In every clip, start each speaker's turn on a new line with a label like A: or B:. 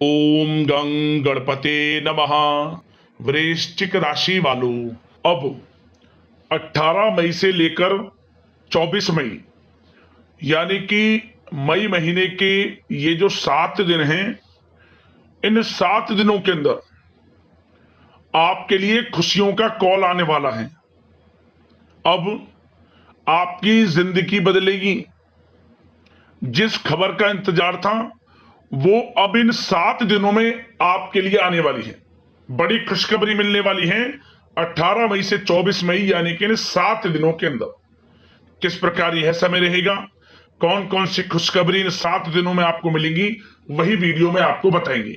A: ओम गं गणपते नमः। वृश्चिक राशि वालों, अब 18 मई से लेकर 24 मई यानी कि मई महीने के ये जो 7 दिन हैं, इन 7 दिनों के अंदर आपके लिए खुशियों का कॉल आने वाला है। अब आपकी जिंदगी बदलेगी। जिस खबर का इंतजार था वो अब इन 7 दिनों में आपके लिए आने वाली है। बड़ी खुशखबरी मिलने वाली है 18 मई से 24 मई यानी कि इन 7 दिनों के अंदर। किस प्रकार यह समय रहेगा, कौन कौन सी खुशखबरी इन 7 दिनों में आपको मिलेंगी, वही वीडियो में आपको बताएंगे।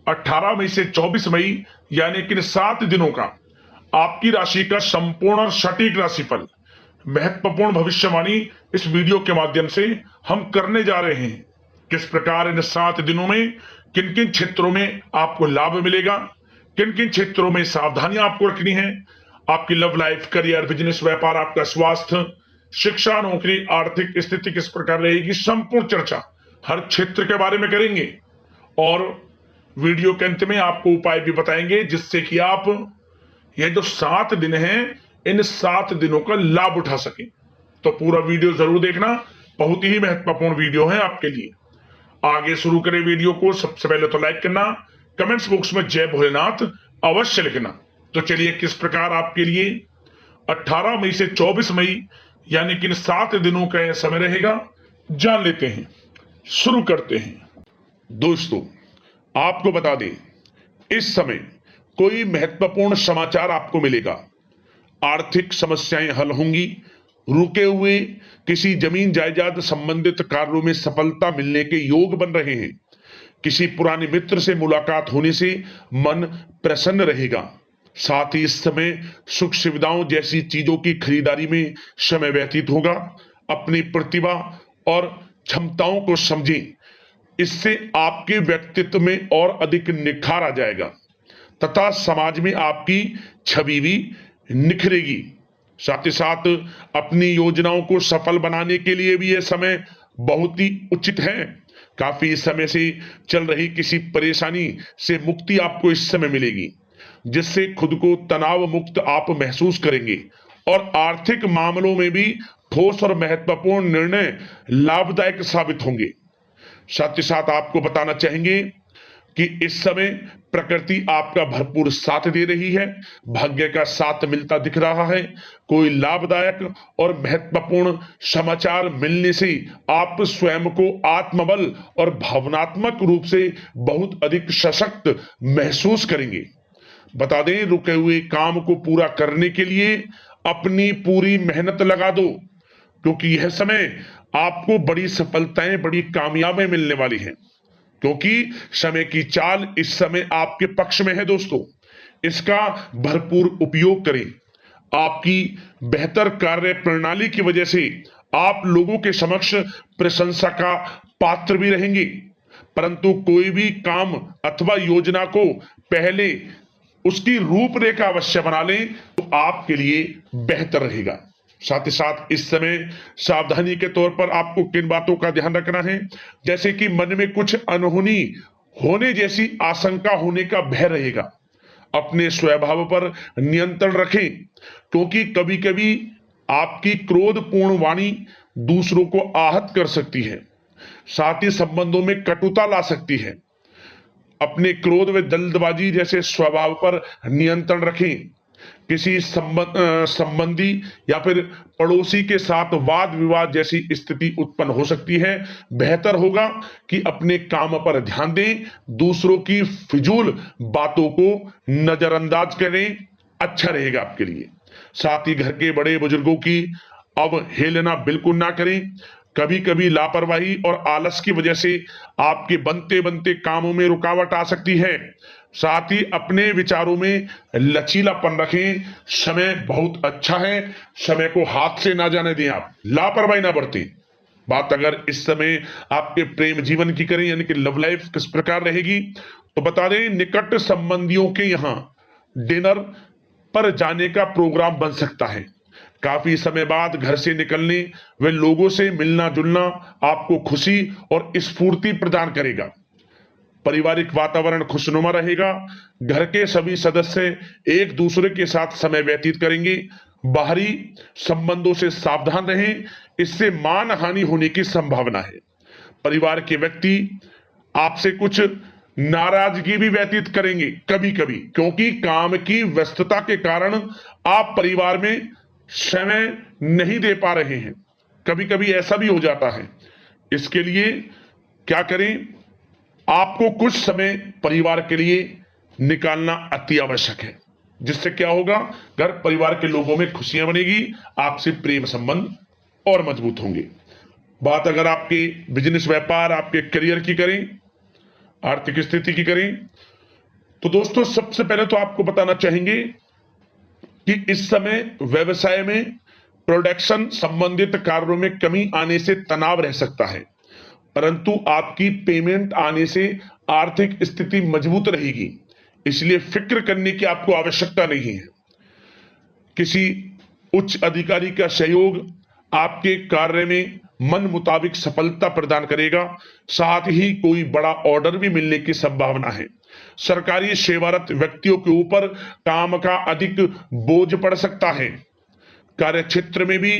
A: 18 मई से 24 मई यानी कि इन 7 दिनों का आपकी राशि का संपूर्ण और सटीक राशिफल, महत्वपूर्ण भविष्यवाणी इस वीडियो के माध्यम से हम करने जा रहे हैं। किस प्रकार इन 7 दिनों में किन किन क्षेत्रों में आपको लाभ मिलेगा, किन किन क्षेत्रों में सावधानियां आपको रखनी है, आपकी लव लाइफ, करियर, बिजनेस, व्यापार, आपका स्वास्थ्य, शिक्षा, नौकरी, आर्थिक स्थिति किस प्रकार रहेगी, संपूर्ण चर्चा हर क्षेत्र के बारे में करेंगे। और वीडियो के अंत में आपको उपाय भी बताएंगे जिससे कि आप ये जो 7 दिन हैं, इन 7 दिनों का लाभ उठा सकें। तो पूरा वीडियो जरूर देखना, बहुत ही महत्वपूर्ण वीडियो है आपके लिए। आगे शुरू करें वीडियो को। सबसे पहले तो लाइक करना, कमेंट्स बॉक्स में जय भोलेनाथ अवश्य लिखना। तो चलिए किस प्रकार आपके लिए 18 मई से 24 मई यानी कि इन 7 दिनों का यह समय रहेगा, जान लेते हैं। शुरू करते हैं। दोस्तों, आपको बता दें, इस समय कोई महत्वपूर्ण समाचार आपको मिलेगा। आर्थिक समस्याएं हल होंगी। रुके हुए किसी जमीन जायदाद संबंधित कार्यों में सफलता मिलने के योग बन रहे हैं। किसी पुराने मित्र से मुलाकात होने से मन प्रसन्न रहेगा। साथ ही इस समय सुख सुविधाओं जैसी चीजों की खरीदारी में समय व्यतीत होगा। अपनी प्रतिभा और क्षमताओं को समझें, इससे आपके व्यक्तित्व में और अधिक निखार आ जाएगा तथा समाज में आपकी छवि भी निखरेगी। साथ ही साथ अपनी योजनाओं को सफल बनाने के लिए भी यह समय बहुत ही उचित है। काफी समय से चल रही किसी परेशानी से मुक्ति आपको इस समय मिलेगी, जिससे खुद को तनाव मुक्त आप महसूस करेंगे और आर्थिक मामलों में भी ठोस और महत्वपूर्ण निर्णय लाभदायक साबित होंगे। साथ ही साथ आपको बताना चाहेंगे कि इस समय प्रकृति आपका भरपूर साथ दे रही है। भाग्य का साथ मिलता दिख रहा है। कोई लाभदायक और महत्वपूर्ण समाचार मिलने से आप स्वयं को आत्मबल और भावनात्मक रूप से बहुत अधिक सशक्त महसूस करेंगे। बता दें, रुके हुए काम को पूरा करने के लिए अपनी पूरी मेहनत लगा दो, क्योंकि यह समय आपको बड़ी सफलताएं, बड़ी कामयाबियां मिलने वाली हैं। क्योंकि समय की चाल इस समय आपके पक्ष में है दोस्तों, इसका भरपूर उपयोग करें। आपकी बेहतर कार्य प्रणाली की वजह से आप लोगों के समक्ष प्रशंसा का पात्र भी रहेंगे। परंतु कोई भी काम अथवा योजना को पहले उसकी रूपरेखा अवश्य बना लें तो आपके लिए बेहतर रहेगा। साथ ही साथ इस समय सावधानी के तौर पर आपको किन बातों का ध्यान रखना है, जैसे कि मन में कुछ अनहोनी होने जैसी आशंका होने का भय रहेगा। अपने स्वभाव पर नियंत्रण रखें, क्योंकि कभी कभी आपकी क्रोधपूर्ण वाणी दूसरों को आहत कर सकती है, साथ ही संबंधों में कटुता ला सकती है। अपने क्रोध व जल्दबाजी जैसे स्वभाव पर नियंत्रण रखें। किसी संबंधी या फिर पड़ोसी के साथ वाद विवाद जैसी स्थिति उत्पन्न हो सकती है। बेहतर होगा कि अपने काम पर ध्यान दें, दूसरों की फिजूल बातों को नजरअंदाज करें, अच्छा रहेगा आपके लिए। साथ ही घर के बड़े बुजुर्गों की अवहेलना बिल्कुल ना करें। कभी कभी लापरवाही और आलस की वजह से आपके बनते बनते कामों में रुकावट आ सकती है। साथ ही अपने विचारों में लचीलापन रखें। समय बहुत अच्छा है, समय को हाथ से ना जाने दें, आप लापरवाही ना बरतें। बात अगर इस समय आपके प्रेम जीवन की करें, यानी कि लव लाइफ किस प्रकार रहेगी, तो बता दें, निकट संबंधियों के यहाँ डिनर पर जाने का प्रोग्राम बन सकता है। काफी समय बाद घर से निकलने व लोगों से मिलना जुलना आपको खुशी और स्फूर्ति प्रदान करेगा। पारिवारिक वातावरण खुशनुमा रहेगा। घर के सभी सदस्य एक दूसरे के साथ समय व्यतीत करेंगे। बाहरी संबंधों से सावधान रहें, इससे मान हानि होने की संभावना है। परिवार के व्यक्ति आपसे कुछ नाराजगी भी व्यतीत करेंगे कभी कभी, क्योंकि काम की व्यस्तता के कारण आप परिवार में समय नहीं दे पा रहे हैं। कभी कभी ऐसा भी हो जाता है। इसके लिए क्या करें, आपको कुछ समय परिवार के लिए निकालना अति आवश्यक है, जिससे क्या होगा, घर परिवार के लोगों में खुशियां बनेगी, आपसे प्रेम संबंध और मजबूत होंगे। बात अगर आपके बिजनेस व्यापार, आपके करियर की करें, आर्थिक स्थिति की करें, तो दोस्तों सबसे पहले तो आपको बताना चाहेंगे कि इस समय व्यवसाय में प्रोडक्शन संबंधित कार्यों में कमी आने से तनाव रह सकता है, परंतु आपकी पेमेंट आने से आर्थिक स्थिति मजबूत रहेगी, इसलिए फिक्र करने की आपको आवश्यकता नहीं है। किसी उच्च अधिकारी का सहयोग आपके कार्य में मन मुताबिक सफलता प्रदान करेगा। साथ ही कोई बड़ा ऑर्डर भी मिलने की संभावना है। सरकारी सेवारत व्यक्तियों के ऊपर काम का अधिक बोझ पड़ सकता है। कार्य क्षेत्र में भी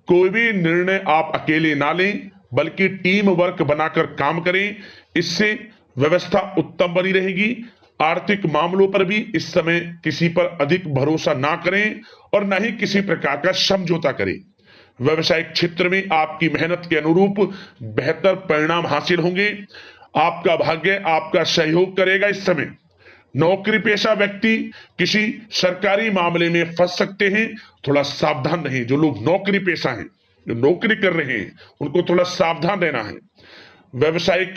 A: कोई भी निर्णय आप अकेले ना लें, बल्कि टीम वर्क बनाकर काम करें, इससे व्यवस्था उत्तम बनी रहेगी। आर्थिक मामलों पर भी इस समय किसी पर अधिक भरोसा ना करें और न ही किसी प्रकार का समझौता करें। व्यवसायिक क्षेत्र में आपकी मेहनत के अनुरूप बेहतर परिणाम हासिल होंगे। आपका भाग्य आपका सहयोग करेगा। इस समय नौकरी पेशा व्यक्ति किसी सरकारी मामले में फंस सकते हैं, थोड़ा सावधान रहें। जो लोग नौकरी पेशा हैं, जो नौकरी कर रहे हैं, उनको थोड़ा सावधान रहना है। व्यवसायिक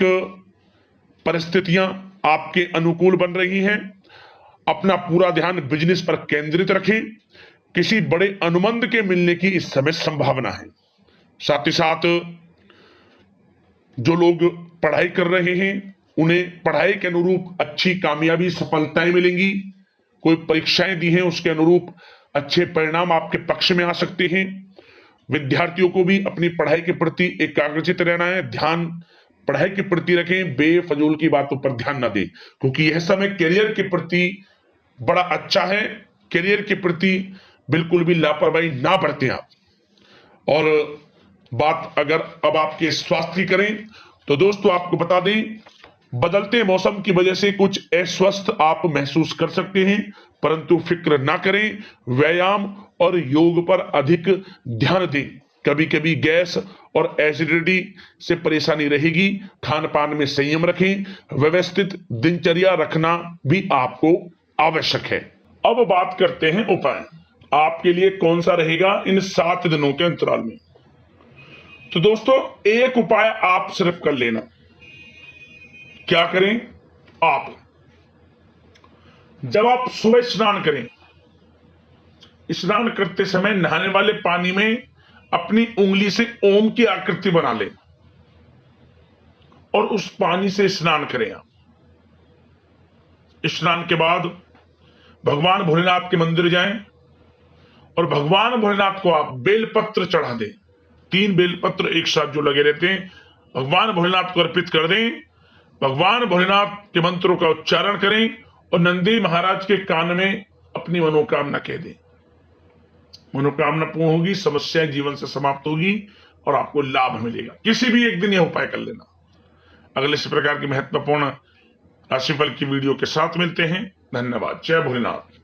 A: परिस्थितियां आपके अनुकूल बन रही हैं। अपना पूरा ध्यान बिजनेस पर केंद्रित रखें। किसी बड़े अनुबंध के मिलने की इस समय संभावना है। साथ ही साथ जो लोग पढ़ाई कर रहे हैं, उन्हें पढ़ाई के अनुरूप अच्छी कामयाबी सफलताएं मिलेंगी। कोई परीक्षाएं दी हैं, उसके अनुरूप अच्छे परिणाम आपके पक्ष में आ सकते हैं। विद्यार्थियों को भी अपनी पढ़ाई के प्रति एकाग्रचित रहना है। ध्यान पढ़ाई के प्रति रखें, बेफजूल की बातों पर ध्यान न दें, क्योंकि यह समय करियर के प्रति बड़ा अच्छा है। करियर के प्रति बिल्कुल भी लापरवाही ना बरतें आप। और बात अगर अब आपके स्वास्थ्य की करें, तो दोस्तों आपको बता दें, बदलते मौसम की वजह से कुछ अस्वस्थ आप महसूस कर सकते हैं, परंतु फिक्र ना करें। व्यायाम और योग पर अधिक ध्यान दें। कभी कभी गैस और एसिडिटी से परेशानी रहेगी। खान पान में संयम रखें। व्यवस्थित दिनचर्या रखना भी आपको आवश्यक है। अब बात करते हैं उपाय, आपके लिए कौन सा रहेगा इन 7 दिनों के अंतराल में। तो दोस्तों एक उपाय आप सिर्फ कर लेना। क्या करें, आप जब आप सुबह स्नान करें, स्नान करते समय नहाने वाले पानी में अपनी उंगली से ओम की आकृति बना लें और उस पानी से स्नान करें। आप स्नान के बाद भगवान भोलेनाथ के मंदिर जाएं और भगवान भोलेनाथ को आप बेलपत्र चढ़ा दें। 3 बेलपत्र एक साथ जो लगे रहते हैं, भगवान भोलेनाथ को अर्पित कर दें। भगवान भोलेनाथ के मंत्रों का उच्चारण करें और नंदी महाराज के कान में अपनी मनोकामना कह दें। मनोकामना पूर्ण होगी, समस्याएं जीवन से समाप्त होगी और आपको लाभ मिलेगा। किसी भी एक दिन यह उपाय कर लेना। अगले इस प्रकार की महत्वपूर्ण राशिफल की वीडियो के साथ मिलते हैं। धन्यवाद। जय भोलेनाथ।